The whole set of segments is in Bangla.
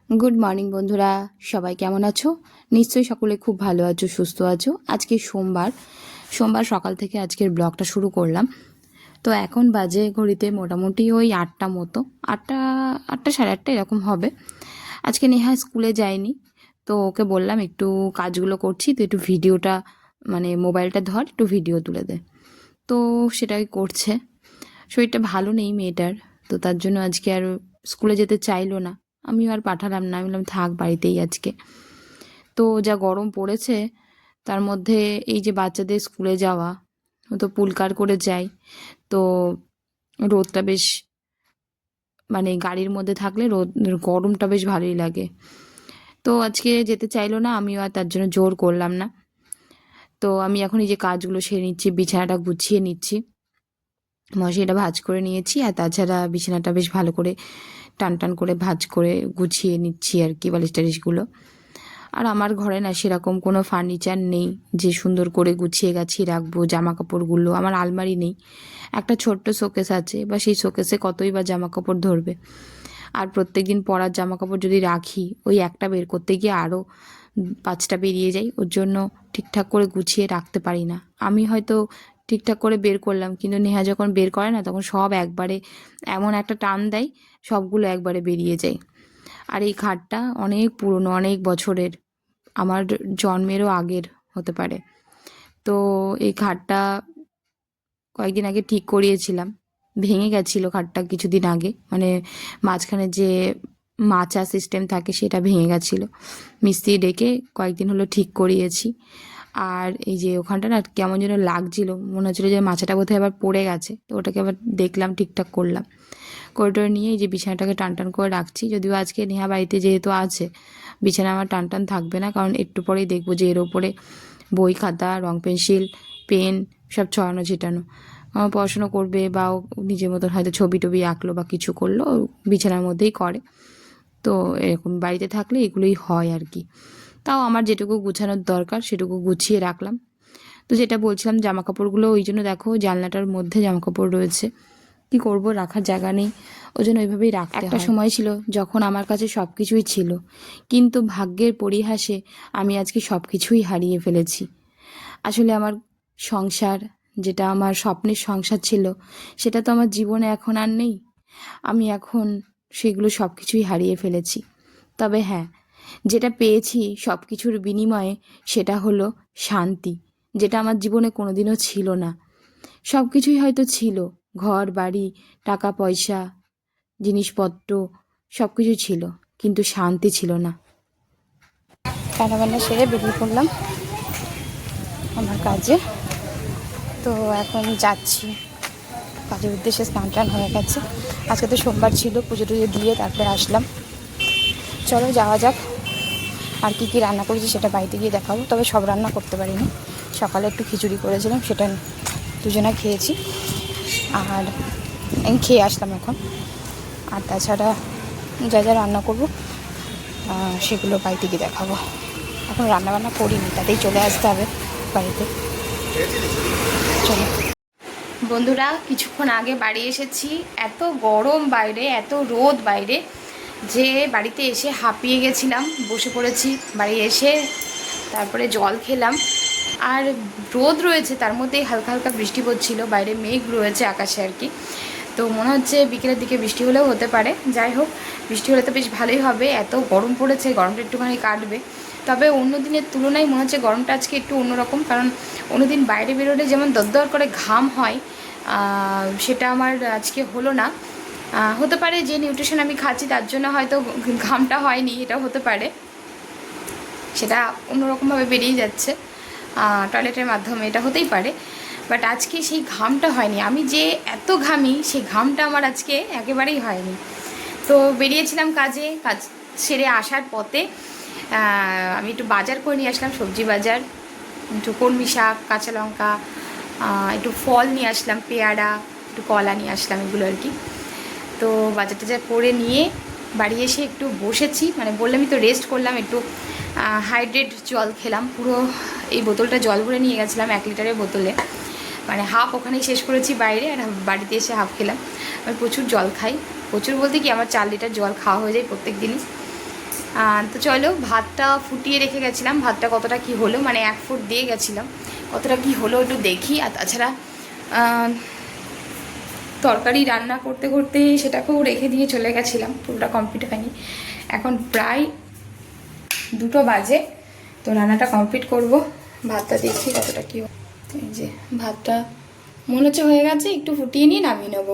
গুড মর্নিং বন্ধুরা, সবাই কেমন আছো? নিশ্চয়ই সকলে খুব ভালো আছো, সুস্থ আছো। আজকে সোমবার সকাল থেকে আজকের ব্লগটা শুরু করলাম। তো এখন বাজে ঘড়িতে মোটামুটি ওই 8টা মতো, 8টা 8টা সাড়ে 8টা এরকম হবে। আজকে নেহা স্কুলে যায়নি, তো ওকে বললাম একটু কাজগুলো করছি, তো একটু ভিডিওটা মানে মোবাইলটা ধর, একটু ভিডিও তুলে দে। তো সেটাই করছে। শরীরটা ভালো নেই মেয়েটার, তো তার জন্য আজকে আর স্কুলে যেতে চাইলো না। আমিও আর পাঠালাম না, আমি বললাম থাক বাড়িতেই আজকে। তো যা গরম পড়েছে, তার মধ্যে এই যে বাচ্চাদের স্কুলে যাওয়া, ও তো পুলকার করে যায়, তো রোদটা বেশ মানে গাড়ির মধ্যে থাকলে গরমটা বেশ ভালোই লাগে। তো আজকে যেতে চাইলো না, আমিও আর তার জন্য জোর করলাম না। তো আমি এখন এই যে কাজগুলো সেরে নিচ্ছি, বিছানাটা গুছিয়ে নিচ্ছি, মশারিটা ভাঁজ করে নিয়েছি, আর তাছাড়া বিছানাটা বেশ ভালো করে টান টান করে ভাঁজ করে গুছিয়ে নিচ্ছি আর কি, বালিশ টালিশগুলো। আর আমার ঘরে না সেরকম কোনো ফার্নিচার নেই যে সুন্দর করে গুছিয়ে গাছিয়ে রাখবো জামা কাপড়গুলো। আমার আলমারি নেই, একটা ছোট্ট শোকেস আছে, বা সেই শোকেসে কতই বা জামা কাপড় ধরবে। আর প্রত্যেক দিন পরার জামা কাপড় যদি রাখি, ওই একটা বের করতে গিয়ে আরও 5টা বেরিয়ে যায়, ওর জন্য ঠিকঠাক করে গুছিয়ে রাখতে পারি না। আমি হয়তো ঠিকঠাক করে বের করলাম, কিন্তু নেহা যখন বের করে না, তখন সব একবারে এমন একটা টান দেয়, সবগুলো একবারে বেরিয়ে যায়। আর এই খাটটা অনেক পুরনো, অনেক বছরের, আমার জন্মেরও আগের হতে পারে। তো এই খাটটা কয়েকদিন আগে ঠিক করিয়েছিলাম, ভেঙে গেছিলো খাটটা কিছুদিন আগে, মানে মাঝখানে যে মাচা সিস্টেম থাকে সেটা ভেঙে গেছিলো। মিস্ত্রি ডেকে কয়েকদিন হলো ঠিক করিয়েছি। আর এই যে ওখানটা না কেমন যেন লাগছিলো, মনে হচ্ছিলো যে মাচাটা বোধহয় আবার পড়ে গেছে, তো ওটাকে আবার দেখলাম, ঠিকঠাক করলাম। করিডোরে নিয়ে এই যে বিছানাটাকে টান টান করে রাখছি। যদিও আজকে নেহা বাড়িতে যেহেতু আছে, বিছানা আমার টান টান থাকবে না, কারণ একটু পরেই দেখবো যে এর ওপরে বই খাতা রং পেন্সিল পেন সব ছড়ানো ছিটানো। পড়াশুনো করবে, বা ও নিজের মতন হয়তো ছবি টবি আঁকলো বা কিছু করলো, ও বিছানার মধ্যেই করে। তো এরকম বাড়িতে থাকলে এগুলোই হয় আর কি। তাও আমার যেটুকু গুছানোর দরকার সেটুকু গুছিয়ে রাখলাম। তো যেটা বলছিলাম, জামা কাপড়গুলো ওই জন্য দেখো জানলাটার মধ্যে জামা কাপড় রয়েছে, কি করব, রাখার জায়গা নেই, ওই জন্য ওইভাবেই রাখতে হয়। একটা সময় ছিল যখন আমার কাছে সব কিছুই ছিল, কিন্তু ভাগ্যের পরিহাসে আমি আজকে সব কিছুই হারিয়ে ফেলেছি। আসলে আমার সংসার, যেটা আমার স্বপ্নের সংসার ছিল, সেটা তো আমার জীবনে এখন আর নেই। আমি এখন সেগুলো সব কিছুই হারিয়ে ফেলেছি। তবে হ্যাঁ, যেটা পেয়েছি সব কিছুর বিনিময়ে, সেটা হলো শান্তি, যেটা আমার জীবনে কোনোদিনও ছিল না। সব কিছুই হয়তো ছিল, ঘর বাড়ি, টাকা পয়সা, জিনিসপত্র, সব কিছু ছিল, কিন্তু শান্তি ছিল না। রান্নাবান্না সেরে বেরিয়ে পড়লাম আমার কাজে। তো এখন যাচ্ছি কাজের উদ্দেশ্যে, স্নান টান হয়ে গেছে। আজকে তো সোমবার ছিল, পুজো টুজো দিয়ে তারপরে আসলাম। চলো যাওয়া যাক। আর কি কি রান্না করেছি সেটা বাড়িতে গিয়ে দেখাবো, তবে সব রান্না করতে পারিনি। সকালে একটু খিচুড়ি করেছিলাম, সেটা দুজনা খেয়েছি, আর আমি খেয়ে আসলাম এখন। আর তাছাড়া যা যা রান্না করবো সেগুলো বাড়িতে গিয়ে দেখাবো। এখন রান্নাবান্না করিনি, তাতেই চলে আসতে হবে বাড়িতে। চলো বন্ধুরা, কিছুক্ষণ আগে বাড়ি এসেছি। এত গরম বাইরে, এত রোদ বাইরে, যে বাড়িতে এসে হাঁপিয়ে গেছিলাম। বসে পড়েছি বাড়ি এসে, তারপরে জল খেলাম। আর রোদ রয়েছে, তার মধ্যেই হালকা হালকা বৃষ্টি পড়ছিল, বাইরে মেঘ রয়েছে আকাশে আর কি। তো মনে হচ্ছে বিকেলের দিকে বৃষ্টি হলেও হতে পারে। যাই হোক, বৃষ্টি হলে তো বেশ ভালোই হবে। এত গরম পড়েছে, গরমটা একটুখানি কাটবে। তবে অন্য দিনের তুলনায় মনে হচ্ছে গরমটা আজকে একটু অন্যরকম, কারণ অন্যদিন বাইরে বেরোলে যেমন দরদর করে ঘাম হয়, সেটা আমার আজকে হলো না। হতে পারে যে নিউট্রিশন আমি খাচ্ছি তার জন্য হয়তো ঘামটা হয়নি, এটাও হতে পারে। সেটা অন্যরকমভাবে বেরিয়ে যাচ্ছে টয়লেটের মাধ্যমে, এটা হতেই পারে। বাট আজকে সেই ঘামটা হয়নি। আমি যে এত ঘামি, সেই ঘামটা আমার আজকে একেবারেই হয়নি। তো বেরিয়েছিলাম কাজে, কাজ সেরে আসার পথে আমি একটু বাজার করে নিয়ে আসলাম, সবজি বাজার, একটু কলমি শাক, কাঁচা লঙ্কা, একটু ফল নিয়ে আসলাম, পেয়ারা, একটু কলা নিয়ে আসলাম, এগুলো আর কি। তো বাজার টাজার করে নিয়ে বাড়ি এসে একটু বসেছি, মানে বললামই তো, রেস্ট করলাম একটু। হাইড্রেট জল খেলাম পুরো। এই বোতলটা জল ভরে নিয়ে গেছিলাম 1 লিটারের বোতলে, মানে হাফ ওখানেই শেষ করেছি বাইরে, আর বাড়িতে এসে হাফ খেলাম। আমি প্রচুর জল খাই, প্রচুর বলতে কি আমার 4 লিটার জল খাওয়া হয়ে যায় প্রত্যেক দিনই। তো চলো, ভাতটা ফুটিয়ে রেখে গেছিলাম, ভাতটা কতটা কি হলো, মানে 1 ফুট দিয়ে গেছিলাম, কতটা কি হলো একটু দেখি। আর তাছাড়া তরকারি রান্না করতে করতে সেটাকেও রেখে দিয়ে চলে গেছিলাম, পুরোটা কমপ্লিট হয়নি। এখন প্রায় 2টো বাজে, তো রান্নাটা কমপ্লিট করব। ভাতটা দেখি কতটা কী। এই যে ভাতটা মনে হচ্ছে হয়ে গেছে, একটু ফুটিয়ে নিয়ে নামিয়ে নেব।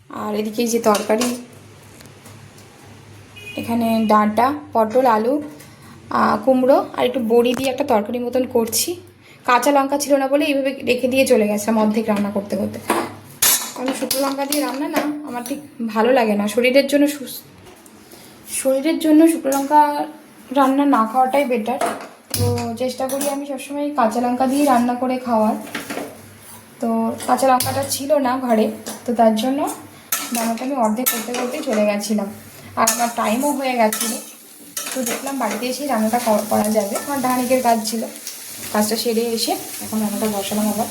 আর এদিকে যে তরকারি, এখানে ডাঁটা, পটল, আলু, কুমড়ো আর একটু বড়ি দিয়ে একটা তরকারি মতন করছি। কাঁচা লঙ্কা ছিল না বলে এইভাবে রেখে দিয়ে চলে গেছিলাম অর্ধেক রান্না করতে করতে। কারণ শুকনো লঙ্কা দিয়ে রান্না না আমার ঠিক ভালো লাগে না, শরীরের জন্য শুকনো লঙ্কা রান্না না খাওয়াটাই বেটার। তো চেষ্টা করি আমি সবসময় কাঁচা লঙ্কা দিয়ে রান্না করে খাওয়ার। তো কাঁচা লঙ্কাটা ছিল না ঘরে, তো তার জন্য রান্নাটা আমি অর্ধেক করতে করতেই চলে গেছিলাম। আর আমার টাইমও হয়ে গেছিলো, তো দেখলাম বাড়িতে এসেই রান্নাটা করা যাবে। আমার ধানিকের কাজ ছিল, কাজটা সেরে এসে এখন রান্নাটা বসালাম। আবার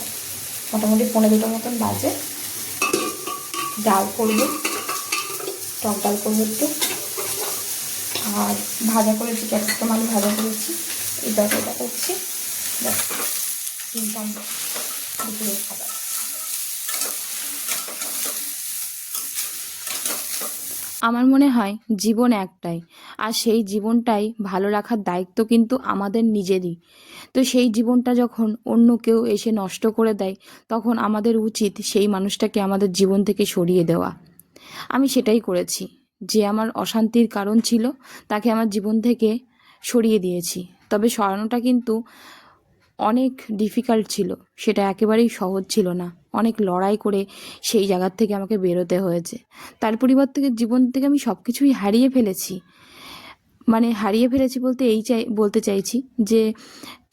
মোটামুটি 1:45 মতন বাজে। ডাল করবো, টক ডাল করবো একটু, আর ভাজা করেছি, ক্যাপসিকাম আলু ভাজা করেছি, এই তরকারিটা করছি। ব্যাস, তিনটা দুপুরের খাবার। আমার মনে হয় জীবন একটাই, আর সেই জীবনটাই ভালো রাখার দায়িত্ব কিন্তু আমাদের নিজেরই। তো সেই জীবনটা যখন অন্য কেউ এসে নষ্ট করে দেয়, তখন আমাদের উচিত সেই মানুষটাকে আমাদের জীবন থেকে সরিয়ে দেওয়া। আমি সেটাই করেছি। যে আমার অশান্তির কারণ ছিল, তাকে আমার জীবন থেকে সরিয়ে দিয়েছি। তবে সরানোটা কিন্তু অনেক ডিফিকাল্ট ছিল, সেটা একেবারেই সহজ ছিল না। অনেক লড়াই করে সেই জায়গার থেকে আমাকে বেরোতে হয়েছে। তার পরিবর্তে জীবন থেকে আমি সব কিছুই হারিয়ে ফেলেছি। মানে হারিয়ে ফেলেছি বলতে বলতে চাইছি যে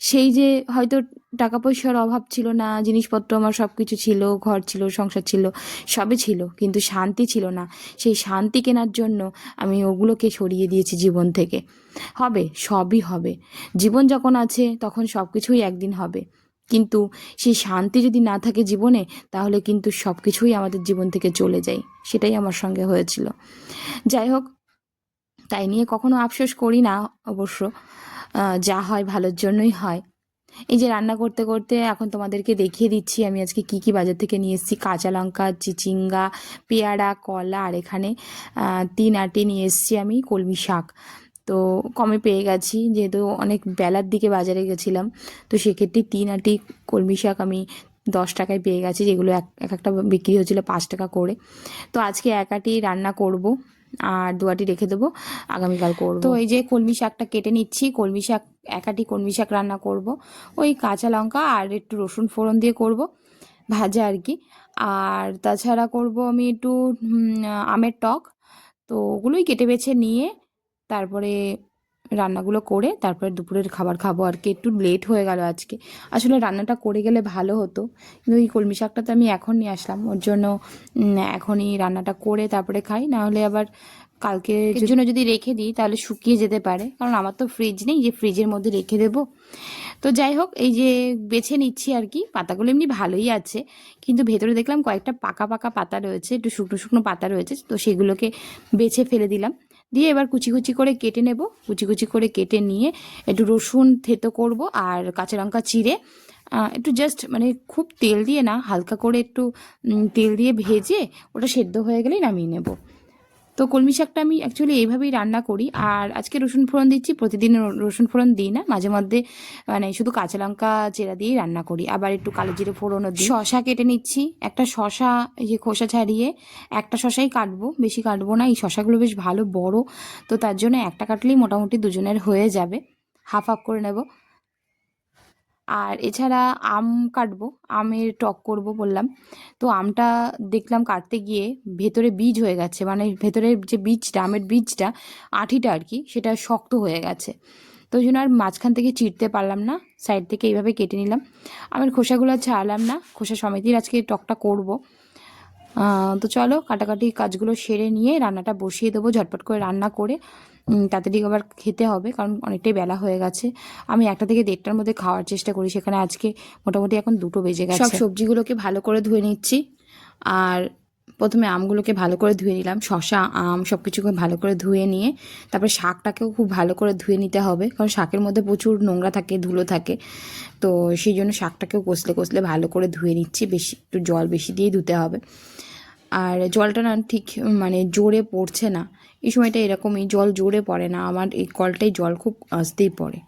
সেই যে হয়তো টাকা পয়সার অভাব ছিল না, জিনিসপত্র আমার সব কিছু ছিল, ঘর ছিল, সংসার ছিল, সবই ছিল, কিন্তু শান্তি ছিল না। সেই শান্তি কেনার জন্য আমি ওগুলোকে সরিয়ে দিয়েছি জীবন থেকে। হবে, সবই হবে। জীবন যখন আছে তখন সব কিছুই একদিন হবে, কিন্তু সেই শান্তি যদি না থাকে জীবনে, তাহলে কিন্তু সব কিছুই আমাদের জীবন থেকে চলে যায়। সেটাই আমার সঙ্গে হয়েছিল। যাই হোক, তাই নিয়ে কখনো আফসোস করি না অবশ্য। যা হয় ভালোর জন্যই হয়। এই যে রান্না করতে করতে এখন তোমাদেরকে দেখিয়ে দিচ্ছি আমি আজকে কি কি বাজার থেকে নিয়ে এসেছি। কাঁচা লঙ্কা, চিচিঙ্গা, পেয়ারা, কলা, আর এখানে 3 আটি নিয়ে এসেছি আমি কলমি শাক। তো কমে পেয়ে গেছি, যেহেতু অনেক বেলার দিকে বাজারে গেছিলাম, তো সেক্ষেত্রে 3 আটি কলমি শাক আমি 10 টাকায় পেয়ে গেছি, যেগুলো এক একটা বিক্রি হচ্ছিলো 5 টাকা করে। তো আজকে 1 আটি রান্না করব, আর 2 আটি রেখে দেবো, আগামীকাল করব। তো এই যে কলমি শাকটা কেটে নিচ্ছি। কলমি শাক, 1 আটি কলমি শাক রান্না করব। ওই কাঁচা লঙ্কা আর একটু রসুন ফোড়ন দিয়ে করব, ভাজা আর কি। আর তাছাড়া করব আমি একটু আমের টক। তো ওগুলোই কেটে বেছে নিয়ে তারপরে রান্নাগুলো করে তারপরে দুপুরের খাবার খাবো আর কি। একটু লেট হয়ে গেল আজকে, আসলে রান্নাটা করে গেলে ভালো হতো, কিন্তু এই কলমি শাকটা তো আমি এখন নিয়ে আসলাম, ওর জন্য এখনই রান্নাটা করে তারপরে খাই। না হলে আবার কালকে জন্য যদি রেখে দিই তাহলে শুকিয়ে যেতে পারে, কারণ আমার তো ফ্রিজ নেই যে ফ্রিজের মধ্যে রেখে দেবো। তো যাই হোক, এই যে বেছে নিচ্ছি আর কি। পাতাগুলো এমনি ভালোই আছে, কিন্তু ভেতরে দেখলাম কয়েকটা পাকা পাকা পাতা রয়েছে, একটু শুকনো শুকনো পাতা রয়েছে, তো সেগুলোকে বেছে ফেলে দিলাম। দিয়ে এবার কুচি কুচি করে কেটে নেব। কুচি কুচি করে কেটে নিয়ে একটু রসুন থেতো করব, আর কাঁচা লঙ্কা চিড়ে একটু জাস্ট মানে খুব তেল দিয়ে না, হালকা করে একটু তেল দিয়ে ভেজে ওটা সেদ্ধ হয়ে গেলেই নামিয়ে নেব। তো কলমি শাকটা আমি অ্যাকচুয়ালি এইভাবেই রান্না করি। আর আজকে রসুন ফোড়ন দিচ্ছি, প্রতিদিন রসুন ফোড়ন দিই না, মাঝে মধ্যে মানে শুধু কাঁচা লঙ্কা চেরা দিয়েই রান্না করি। আবার একটু কালো জিরে ফোড়নও দিই। শশা কেটে নিচ্ছি, একটা শশা এই যে খোসা ছাড়িয়ে একটা শশাই কাটবো, বেশি কাটবো না। এই শশাগুলো বেশ ভালো বড়, তো তার জন্য একটা কাটলেই মোটামুটি দুজনের হয়ে যাবে, হাফ হাফ করে নেব। আর এছাড়া আম কাটবো, আমের টক করব বললাম। তো আমটা দেখলাম কাটতে গিয়ে ভেতরে বীজ হয়ে গেছে, মানে ভেতরের যে বীজটা, আমের বীজটা, আঠিটা আর কি, সেটা শক্ত হয়ে গেছে। তো ওই জন্য আর মাঝখান থেকে চিড়তে পারলাম না, সাইড থেকে এইভাবে কেটে নিলাম। আমের খোসাগুলো আর ছাড়ালাম না, খোসা সমেতই আজকে টকটা করব। তো চলো কাটাকাটি কাজগুলো সেরে নিয়ে রান্নাটা বসিয়ে দেবো, ঝটপট করে রান্না করে তাড়াতাড়ি আবার খেতে হবে, কারণ অনেকটাই বেলা হয়ে গেছে। আমি 1টা থেকে 1:30টার মধ্যে খাওয়ার চেষ্টা করি, সেখানে আজকে মোটামুটি এখন 2টো বেজে গেছে। সব সবজিগুলোকে ভালো করে ধুয়ে নিচ্ছি, আর প্রথমে আমগুলোকে ভালো করে ধুয়ে নিলাম, শসা আম সব কিছুকে ভালো করে ধুয়ে নিয়ে তারপরে শাকটাকেও খুব ভালো করে ধুয়ে নিতে হবে, কারণ শাকের মধ্যে প্রচুর নোংরা থাকে, ধুলো থাকে। তো সেই জন্য শাকটাকেও কষলে কষলে ভালো করে ধুয়ে নিচ্ছি, বেশি একটু জল বেশি দিয়েই ধুতে হবে। আর জলটা না ঠিক মানে জোরে পড়ছে না, এই সময়টা এরকমই, জল জোরে পড়ে না, আমার এই কলটাই জল খুব আসতেই পড়ে।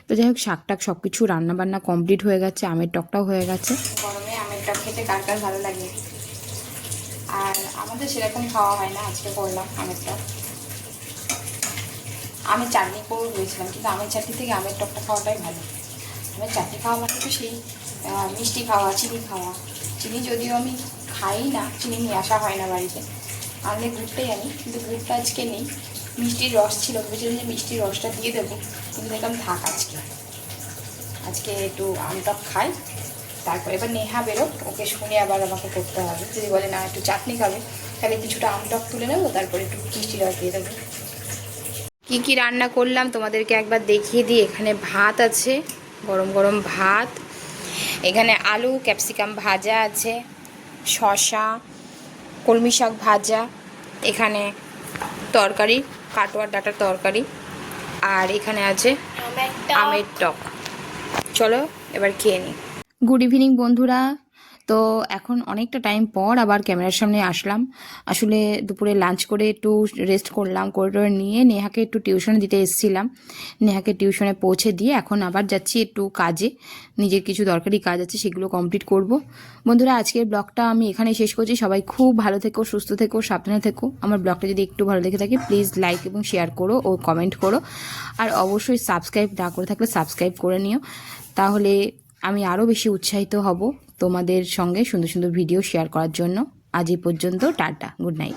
তো যাই হোক, শাক টাক সব কিছু রান্নাবান্না কমপ্লিট হয়ে গেছে, আমের টকটাও হয়ে গেছে। গরমে আমের টক খেতে কার কার ভালো লাগে, আর আমাদের সেরকম খাওয়া হয় না, আজকে করলাম আমের টক। আমের চাটনি করেও রয়েছিলাম, কিন্তু আমের চাটনি থেকে আমের টকটা খাওয়াটাই ভালো। আমের চাটনি খাওয়া মানে তো সেই মিষ্টি খাওয়া, চিনি খাওয়া। চিনি যদিও আমি খাই না, চিনি নিয়ে আসা হয় না বাড়িতে, আনলে গুড়টাই আনি, কিন্তু গুড়টা আজকে নেই। মিষ্টির রস ছিল, ভেবেছিলাম যে মিষ্টির রসটা দিয়ে দেবো, কিন্তু দেখলাম থাক, আজকে একটু আম টক খাই। তারপর এবার নেহা বেরোক, ওকে শুনে আবার আমাকে করতে হবে। যদি বলে না একটু চাটনি খাবে, তাহলে কিছুটা আম টক তুলে নেবো, তারপরে একটু মিষ্টি রস দিয়ে দেবো। কী কী রান্না করলাম তোমাদেরকে একবার দেখিয়ে দিই। এখানে ভাত আছে, গরম গরম ভাত, এখানে আলু ক্যাপসিকাম ভাজা আছে, শসা, কলমি শাক ভাজা, এখানে তরকারি, কাটোয়ার ডাঁটার তরকারি, আর এখানে আছে আমের টক। চলো এবার খেয়ে নিই। গুড ইভিনিং বন্ধুরা। তো এখন অনেকটা টাইম পর আবার ক্যামেরার সামনে আসলাম। আসলে দুপুরে লাঞ্চ করে একটু রেস্ট করলাম, করে নিয়ে নেহাকে একটু টিউশনে দিতে এসেছিলাম। নেহাকে টিউশনে পৌঁছে দিয়ে এখন আবার যাচ্ছি একটু কাজে, নিজের কিছু দরকারি কাজ আছে, সেগুলো কমপ্লিট করব। বন্ধুরা, আজকের ব্লগটা আমি এখানেই শেষ করছি। সবাই খুব ভালো থেকো, সুস্থ থেকো, সাবধানে থেকো। আমার ব্লগটা যদি একটু ভালো লেগে থাকে প্লিজ লাইক এবং শেয়ার করো ও কমেন্ট করো, আর অবশ্যই সাবস্ক্রাইব না করে থাকলে সাবস্ক্রাইব করে নিও, তাহলে আমি আরও বেশি উৎসাহিত হব তোমাদের সঙ্গে সুন্দর সুন্দর ভিডিও শেয়ার করার জন্য। আজ এই পর্যন্ত, টাটা, গুড নাইট।